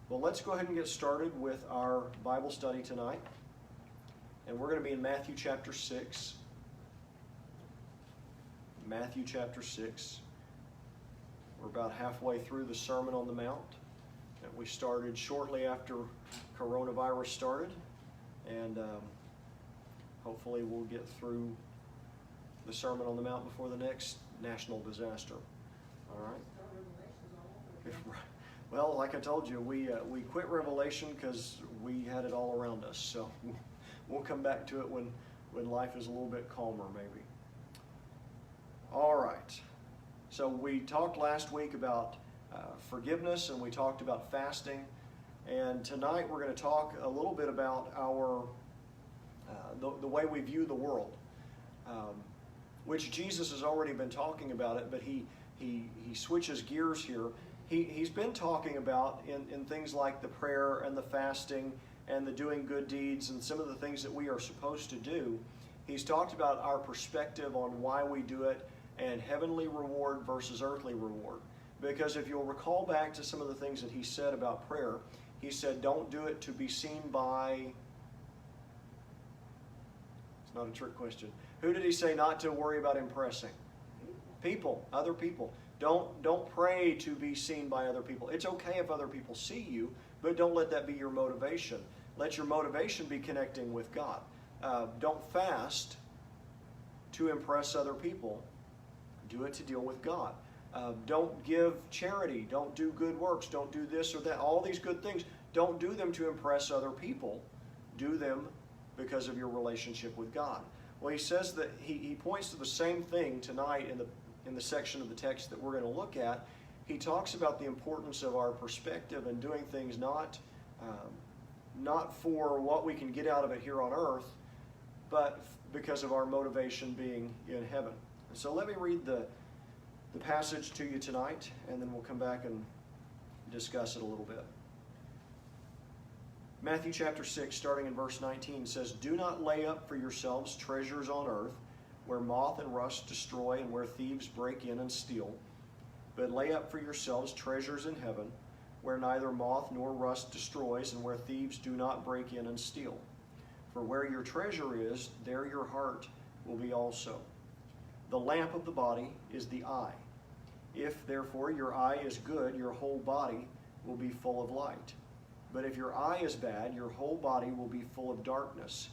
Well, let's go ahead and get started with our Bible study tonight. And we're going to be in Matthew chapter 6. Matthew chapter 6. We're about halfway through the Sermon on the Mount that we started shortly after coronavirus started. And hopefully we'll get through the Sermon on the Mount before the next national disaster. All right? Well, like I told you, we quit Revelation because we had it all around us. So we'll come back to it when life is a little bit calmer, maybe. All right. So we talked last week about forgiveness, and we talked about fasting. And tonight we're going to talk a little bit about our the way we view the world, which Jesus has already been talking about it, but he switches gears here. He's been talking about in things like the prayer and the fasting and the doing good deeds and some of the things that we are supposed to do. He's talked about our perspective on why we do it and heavenly reward versus earthly reward. Because if you'll recall back to some of the things that he said about prayer, he said, don't do it to be seen by... It's not a trick question. Who did he say not to worry about impressing? People, other people. Don't pray to be seen by other people. It's okay if other people see you, but don't let that be your motivation. Let your motivation be connecting with God. Don't fast to impress other people. Do it to deal with God. Don't give charity. Don't do good works. Don't do this or that. All these good things. Don't do them to impress other people. Do them because of your relationship with God. Well, he says that he points to the same thing tonight in the section of the text that we're going to look at. He talks about the importance of our perspective and doing things not for what we can get out of it here on earth, but because of our motivation being in heaven. So let me read the passage to you tonight, and then we'll come back and discuss it a little bit. Matthew chapter 6, starting in verse 19, says, "Do not lay up for yourselves treasures on earth, where moth and rust destroy and where thieves break in and steal. But lay up for yourselves treasures in heaven, where neither moth nor rust destroys and where thieves do not break in and steal. For where your treasure is, there your heart will be also. The lamp of the body is the eye. If therefore your eye is good, your whole body will be full of light. But if your eye is bad, your whole body will be full of darkness.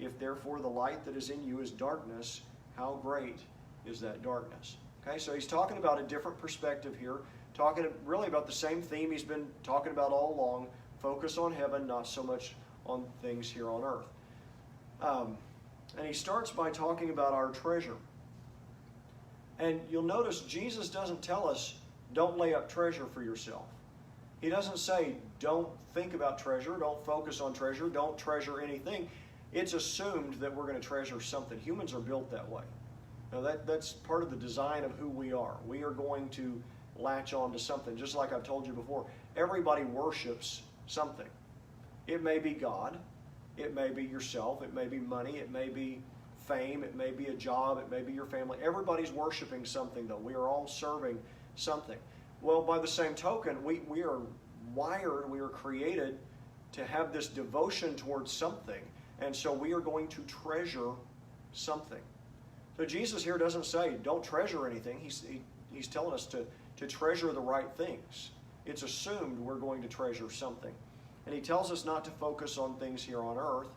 If therefore the light that is in you is darkness, how great is that darkness?" Okay, so he's talking about a different perspective here, talking really about the same theme he's been talking about all along. Focus on heaven, not so much on things here on earth. And he starts by talking about our treasure. And you'll notice Jesus doesn't tell us, don't lay up treasure for yourself. He doesn't say, don't think about treasure, don't focus on treasure, don't treasure anything. It's assumed that we're going to treasure something. Humans are built that way. Now that's part of the design of who we are. We are going to latch on to something. Just like I've told you before, everybody worships something. It may be God, it may be yourself, it may be money, it may be fame, it may be a job, it may be your family. Everybody's worshiping something, though. We are all serving something. Well, by the same token, we are wired, we are created to have this devotion towards something. And so we are going to treasure something. So Jesus here doesn't say, don't treasure anything. He's telling us to treasure the right things. It's assumed we're going to treasure something. And he tells us not to focus on things here on earth,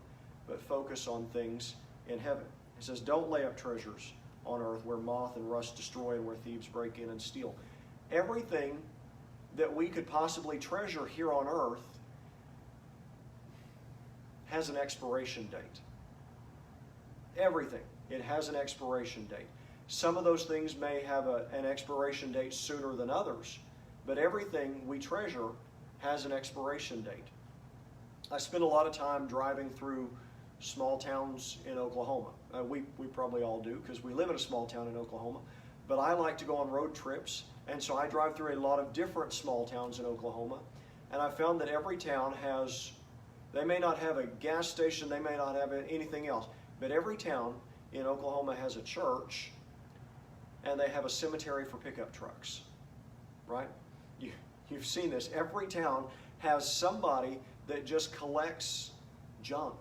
but focus on things in heaven. He says, don't lay up treasures on earth where moth and rust destroy and where thieves break in and steal. Everything that we could possibly treasure here on earth has an expiration date. Everything. It has an expiration date. Some of those things may have an expiration date sooner than others, but everything we treasure has an expiration date. I spend a lot of time driving through small towns in Oklahoma. We probably all do because we live in a small town in Oklahoma, but I like to go on road trips, and so I drive through a lot of different small towns in Oklahoma, and I found that every town has, they may not have a gas station, they may not have anything else, but every town in Oklahoma has a church, and they have a cemetery for pickup trucks, right? You've seen this. Every town has somebody that just collects junk.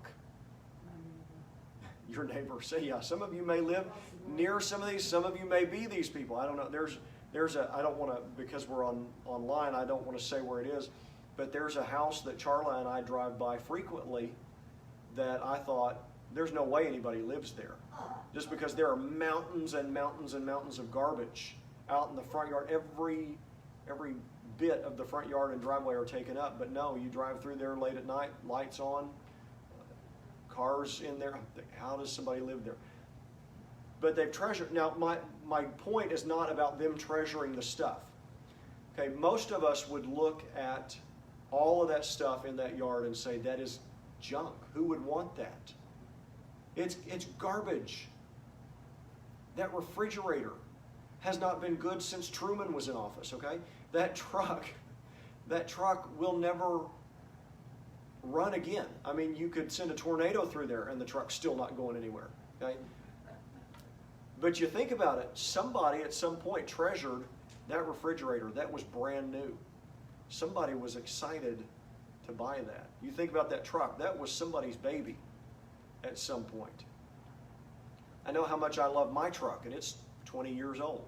Your neighbor. Say, yeah, some of you may live near some of these. Some of you may be these people. I don't know. I don't want to, because we're online, I don't want to say where it is, but there's a house that Charla and I drive by frequently that I thought, there's no way anybody lives there. Just because there are mountains and mountains and mountains of garbage out in the front yard. Every bit of the front yard and driveway are taken up. But no, you drive through there late at night, lights on, cars in there. How does somebody live there? But they've treasured. Now, my point is not about them treasuring the stuff. Okay, most of us would look at all of that stuff in that yard and say, that is junk. Who would want that? It's garbage. That refrigerator has not been good since Truman was in office, okay? That truck will never run again. I mean, you could send a tornado through there and the truck's still not going anywhere, okay? But you think about it, somebody at some point treasured that refrigerator. That was brand new. Somebody was excited to buy that. You think about that truck, that was somebody's baby at some point. I know how much I love my truck, and it's 20 years old.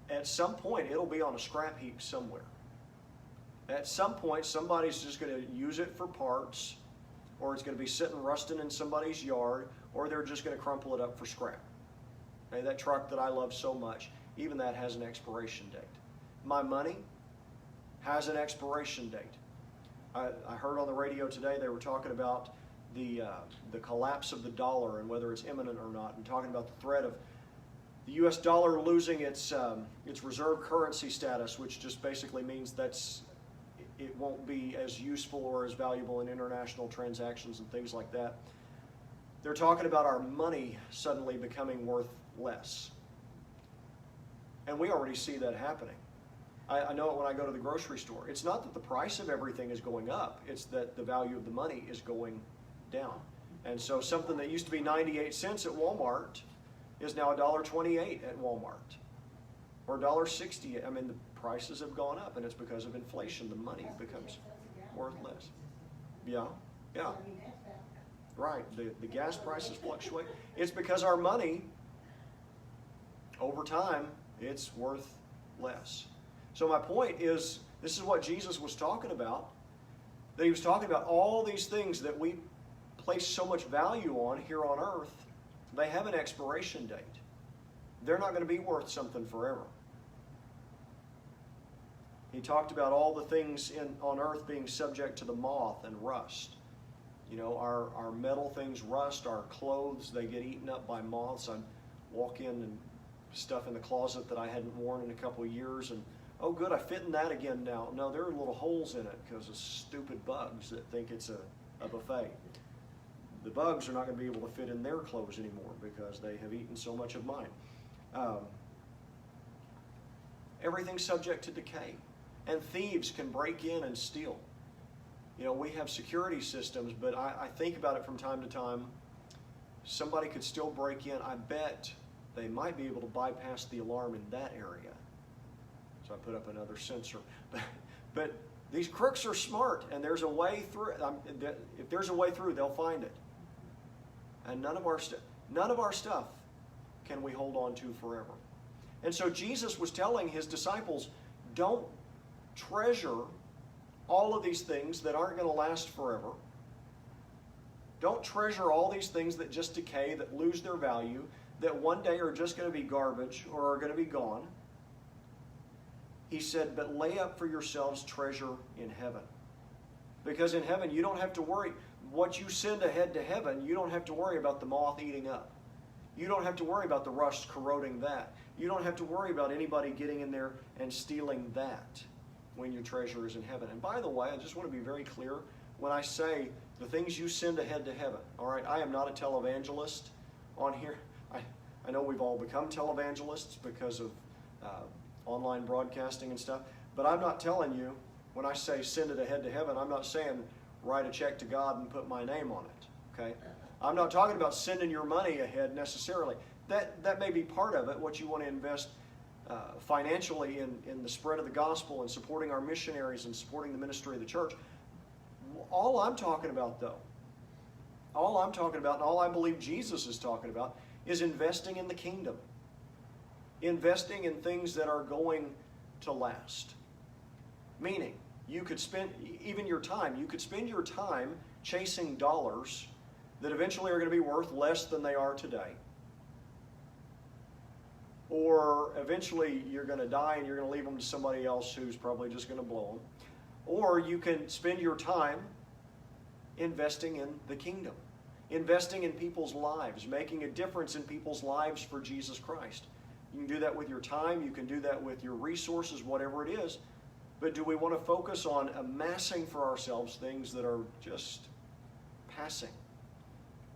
At some point, it'll be on a scrap heap somewhere. At some point, somebody's just going to use it for parts, or it's going to be sitting rusting in somebody's yard, or they're just going to crumple it up for scrap. Okay, that truck that I love so much, even that has an expiration date. My money has an expiration date. I heard on the radio today they were talking about the collapse of the dollar and whether it's imminent or not, and talking about the threat of the U.S. dollar losing its reserve currency status, which just basically means it won't be as useful or as valuable in international transactions and things like that. They're talking about our money suddenly becoming worth less. And we already see that happening. I know it when I go to the grocery store. It's not that the price of everything is going up, it's that the value of the money is going down. And so something that used to be 98 cents at Walmart is now $1.28 at Walmart, or $1.60. I mean, the prices have gone up, and it's because of inflation. The money becomes worth less. Yeah, yeah. Right, the gas prices fluctuate. It's because our money, over time, it's worth less. So my point is, this is what Jesus was talking about, that he was talking about all these things that we place so much value on here on earth. They have an expiration date. They're not going to be worth something forever. He talked about all the things on earth being subject to the moth and rust. You know, our metal things rust, our clothes, they get eaten up by moths. I walk in and stuff in the closet that I hadn't worn in a couple of years, and oh good, I fit in that again now. No, there are little holes in it because of stupid bugs that think it's a buffet. The bugs are not going to be able to fit in their clothes anymore because they have eaten so much of mine. Everything's subject to decay. And thieves can break in and steal. You know, we have security systems, but I think about it from time to time. Somebody could still break in. I bet they might be able to bypass the alarm in that area. So I put up another sensor. But these crooks are smart, and there's a way through. If there's a way through, they'll find it. And none of our stuff can we hold on to forever. And so Jesus was telling his disciples, don't treasure all of these things that aren't going to last forever. Don't treasure all these things that just decay, that lose their value, that one day are just going to be garbage or are going to be gone. He said, but lay up for yourselves treasure in heaven. Because in heaven, you don't have to worry. What you send ahead to heaven, you don't have to worry about the moth eating up. You don't have to worry about the rust corroding that. You don't have to worry about anybody getting in there and stealing that when your treasure is in heaven. And by the way, I just want to be very clear when I say the things you send ahead to heaven. All right, I am not a televangelist on here. I know we've all become televangelists because of online broadcasting and stuff, but I'm not telling you, when I say send it ahead to heaven, I'm not saying write a check to God and put my name on it, okay? I'm not talking about sending your money ahead necessarily. That may be part of it, what you want to invest financially in the spread of the gospel and supporting our missionaries and supporting the ministry of the church. All I'm talking about, though, all I'm talking about, and all I believe Jesus is talking about, is investing in the kingdom. Investing in things that are going to last. Meaning, you could spend, even your time, you could spend your time chasing dollars that eventually are going to be worth less than they are today. Or eventually you're going to die and you're going to leave them to somebody else who's probably just going to blow them. Or you can spend your time investing in the kingdom. Investing in people's lives, making a difference in people's lives for Jesus Christ. You can do that with your time, you can do that with your resources, whatever it is. But do we want to focus on amassing for ourselves things that are just passing?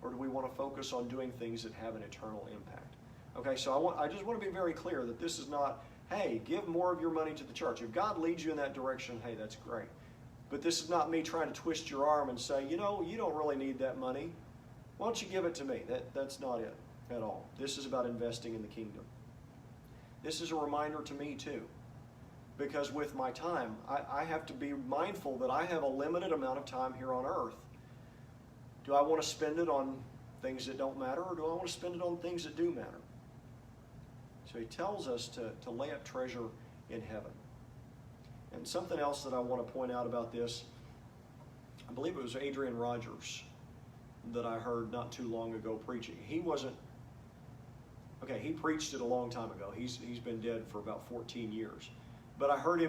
Or do we want to focus on doing things that have an eternal impact? Okay, so I just want to be very clear that this is not, hey, give more of your money to the church. If God leads you in that direction, hey, that's great. But this is not me trying to twist your arm and say, you know, you don't really need that money. Why don't you give it to me? That's not it at all. This is about investing in the kingdom. This is a reminder to me too. Because with my time, I have to be mindful that I have a limited amount of time here on earth. Do I want to spend it on things that don't matter, or do I want to spend it on things that do matter? So he tells us to lay up treasure in heaven. And something else that I want to point out about this, I believe it was Adrian Rogers that I heard not too long ago preaching. He preached it a long time ago. He's been dead for about 14 years. But I heard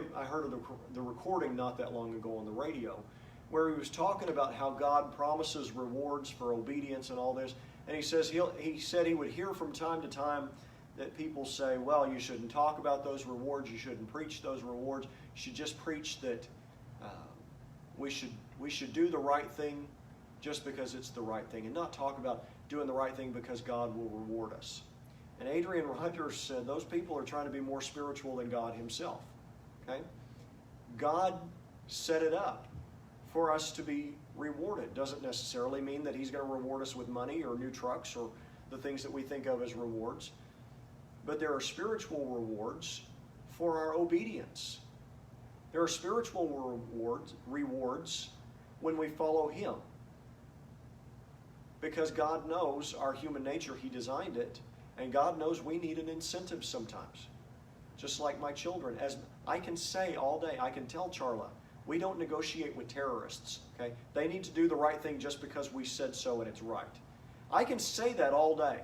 the recording not that long ago on the radio, where he was talking about how God promises rewards for obedience and all this. And he said he would hear from time to time that people say, well, you shouldn't talk about those rewards, you shouldn't preach those rewards, you should just preach that we should do the right thing just because it's the right thing, and not talk about doing the right thing because God will reward us. And Adrian Rogers said those people are trying to be more spiritual than God himself. Okay? God set it up for us to be rewarded. Doesn't necessarily mean that he's going to reward us with money or new trucks or the things that we think of as rewards. But there are spiritual rewards for our obedience. There are spiritual rewards when we follow him. Because God knows our human nature, he designed it, and God knows we need an incentive sometimes. Just like my children, as I can say all day, I can tell Charla, we don't negotiate with terrorists, okay? They need to do the right thing just because we said so and it's right. I can say that all day.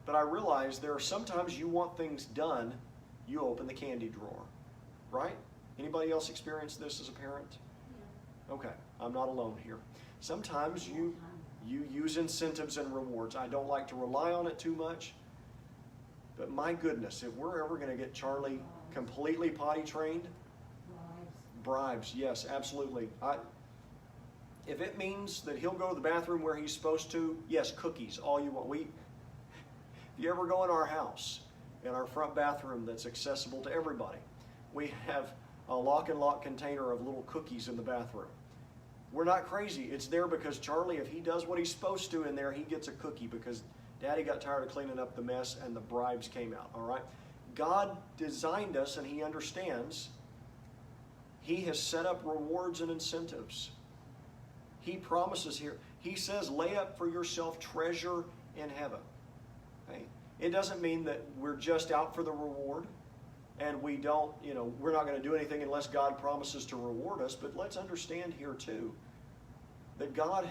But I realize there are sometimes you want things done, you open the candy drawer, right? Anybody else experience this as a parent? Yeah. Okay, I'm not alone here. Sometimes you use incentives and rewards. I don't like to rely on it too much. But my goodness, if we're ever going to get Charlie completely potty trained, bribes, yes, absolutely. If it means that he'll go to the bathroom where he's supposed to, yes, cookies, all you want. If you ever go in our house, in our front bathroom that's accessible to everybody, we have a lock and lock container of little cookies in the bathroom. We're not crazy. It's there because Charlie, if he does what he's supposed to in there, he gets a cookie because Daddy got tired of cleaning up the mess and the bribes came out, all right? God designed us and he understands. He has set up rewards and incentives. He promises here. He says, lay up for yourself treasure in heaven. Okay? It doesn't mean that we're just out for the reward and we don't, we're not going to do anything unless God promises to reward us. But let's understand here too that God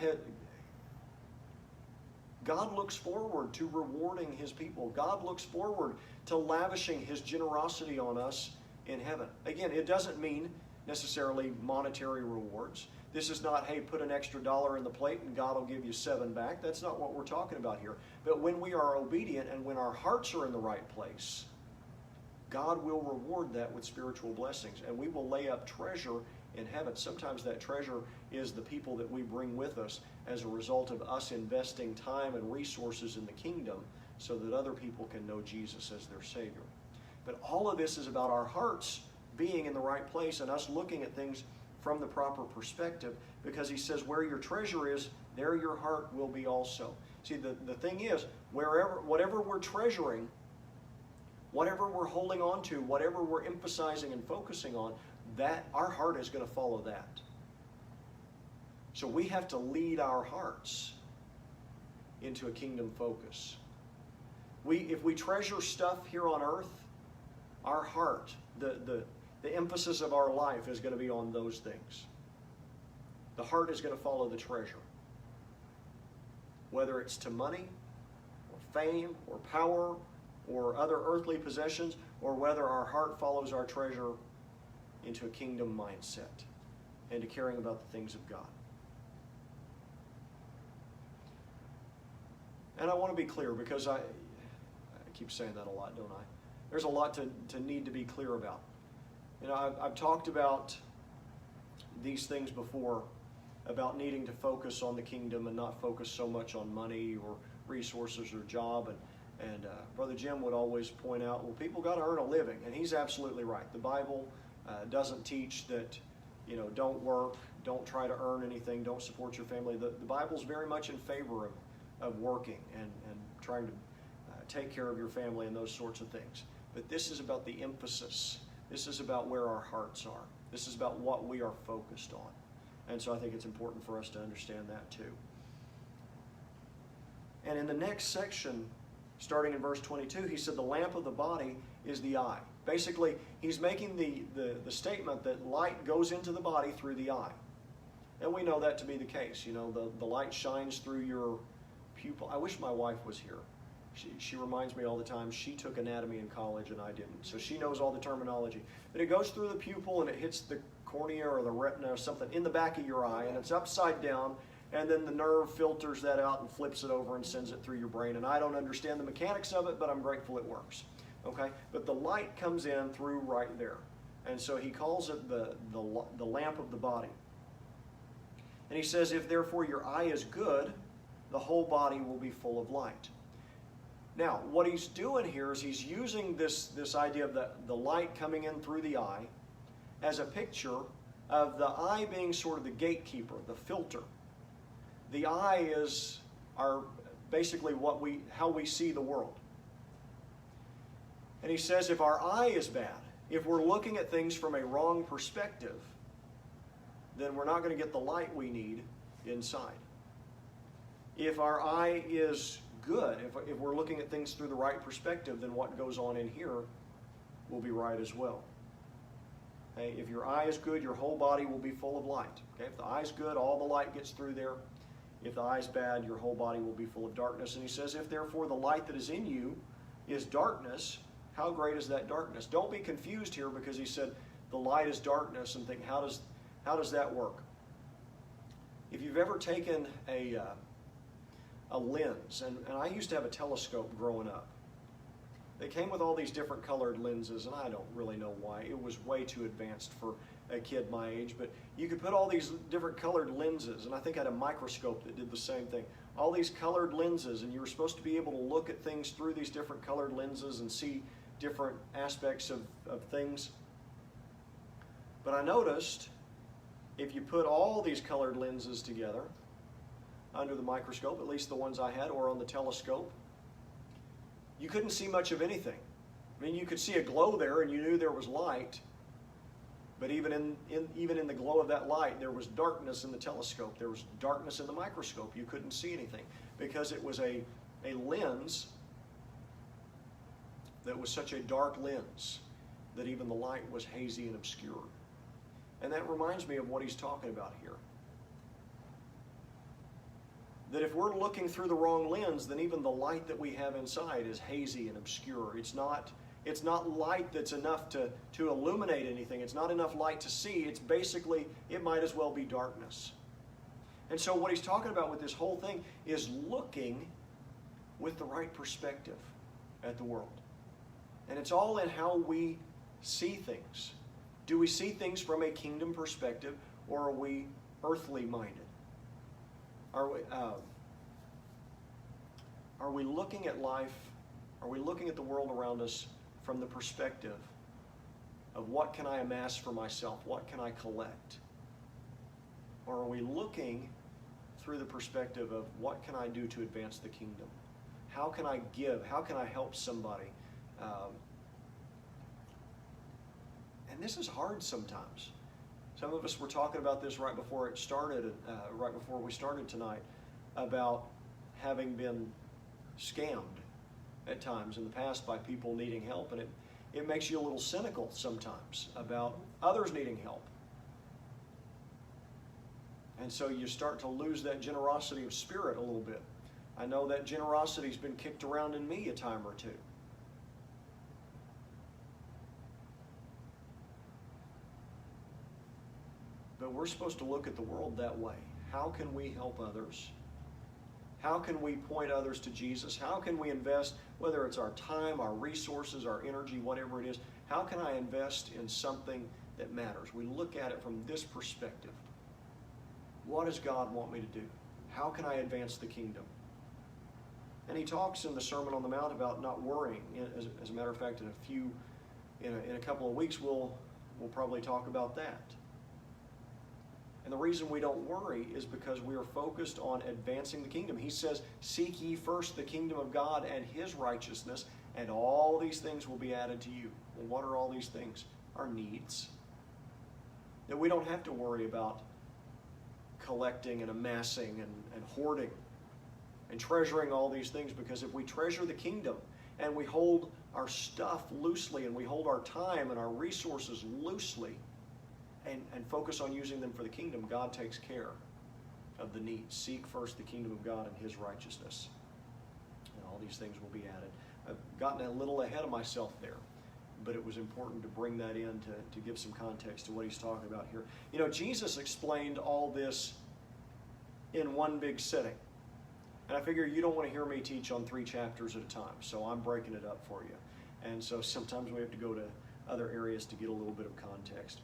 looks forward to rewarding his people. God looks forward to lavishing his generosity on us in heaven. Again, it doesn't mean necessarily monetary rewards. This is not, hey, put an extra $1 in the plate and God will give you 7 back. That's not what we're talking about here. But when we are obedient and when our hearts are in the right place, God will reward that with spiritual blessings. And we will lay up treasure in heaven. Sometimes that treasure is the people that we bring with us as a result of us investing time and resources in the kingdom so that other people can know Jesus as their Savior. But all of this is about our hearts being in the right place and us looking at things from the proper perspective, because he says where your treasure is, there your heart will be also. See, the thing is, whatever we're treasuring, whatever we're holding on to, whatever we're emphasizing and focusing on, that our heart is going to follow that. So we have to lead our hearts into a kingdom focus. If we treasure stuff here on earth, our heart, the emphasis of our life is going to be on those things. The heart is going to follow the treasure. Whether it's to money, or fame, or power, or other earthly possessions, or whether our heart follows our treasure into a kingdom mindset and to caring about the things of God. And I want to be clear, because I keep saying that a lot, don't I? There's a lot to need to be clear about. You know, I've talked about these things before, about needing to focus on the kingdom and not focus so much on money or resources or job. And Brother Jim would always point out, well, people got to earn a living. And he's absolutely right. The Bible doesn't teach that, you know, don't work, don't try to earn anything, don't support your family. The Bible's very much in favor of working and trying to take care of your family and those sorts of things. But this is about the emphasis. This is about where our hearts are. This is about what we are focused on. And so I think it's important for us to understand that too. And in the next section, starting in verse 22, he said the lamp of the body is the eye. Basically, he's making the statement that light goes into the body through the eye. And we know that to be the case. You know, the light shines through your pupil. I wish my wife was here. She reminds me all the time, she took anatomy in college and I didn't. So she knows all the terminology. But it goes through the pupil and it hits the cornea or the retina or something in the back of your eye, and it's upside down, and then the nerve filters that out and flips it over and sends it through your brain. And I don't understand the mechanics of it, but I'm grateful it works. Okay? But the light comes in through right there. And so he calls it the lamp of the body. And he says, if therefore your eye is good, the whole body will be full of light. Now, what he's doing here is he's using this idea of the light coming in through the eye as a picture of the eye being sort of the gatekeeper, the filter. The eye is basically how we see the world. And he says if our eye is bad, if we're looking at things from a wrong perspective, then we're not going to get the light we need inside. If our eye is good, if we're looking at things through the right perspective, then what goes on in here will be right as well. Okay? If your eye is good, your whole body will be full of light. Okay? If the eye's good, all the light gets through there. If the eye's bad, your whole body will be full of darkness. And he says, if therefore the light that is in you is darkness, how great is that darkness? Don't be confused here, because he said the light is darkness, and think, how does that work? If you've ever taken a lens, and I used to have a telescope growing up. They came with all these different colored lenses, and I don't really know why. It was way too advanced for a kid my age, but you could put all these different colored lenses, and I think I had a microscope that did the same thing. All these colored lenses, and you were supposed to be able to look at things through these different colored lenses and see different aspects of things. But I noticed if you put all these colored lenses together under the microscope, at least the ones I had, or on the telescope, you couldn't see much of anything. I mean, you could see a glow there and you knew there was light, but even in the glow of that light, there was darkness in the telescope. There was darkness in the microscope. You couldn't see anything because it was a lens that was such a dark lens that even the light was hazy and obscure. And that reminds me of what he's talking about here. That if we're looking through the wrong lens, then even the light that we have inside is hazy and obscure. It's not light that's enough to illuminate anything. It's not enough light to see. It's basically, it might as well be darkness. And so what he's talking about with this whole thing is looking with the right perspective at the world. And it's all in how we see things. Do we see things from a kingdom perspective, or are we earthly minded? Are we looking at life, are we looking at the world around us from the perspective of what can I amass for myself, what can I collect? Or are we looking through the perspective of what can I do to advance the kingdom? How can I give? How can I help somebody? And this is hard sometimes. Some of us were talking about this right before it started, right before we started tonight, about having been scammed at times in the past by people needing help. And it makes you a little cynical sometimes about others needing help. And so you start to lose that generosity of spirit a little bit. I know that generosity's been kicked around in me a time or two. But we're supposed to look at the world that way. How can we help others? How can we point others to Jesus? How can we invest, whether it's our time, our resources, our energy, whatever it is, how can I invest in something that matters? We look at it from this perspective. What does God want me to do? How can I advance the kingdom? And he talks in the Sermon on the Mount about not worrying. As a matter of fact, in a couple of weeks, we'll probably talk about that. And the reason we don't worry is because we are focused on advancing the kingdom. He says, seek ye first the kingdom of God and his righteousness, and all these things will be added to you. Well, what are all these things? Our needs. That we don't have to worry about collecting and amassing and hoarding and treasuring all these things, because if we treasure the kingdom and we hold our stuff loosely and we hold our time and our resources loosely, and focus on using them for the kingdom, God takes care of the needs. Seek first the kingdom of God and his righteousness, and all these things will be added. I've gotten a little ahead of myself there, but it was important to bring that in to give some context to what he's talking about here. You know, Jesus explained all this in one big sitting. And I figure you don't want to hear me teach on 3 chapters at a time, so I'm breaking it up for you. And so sometimes we have to go to other areas to get a little bit of context.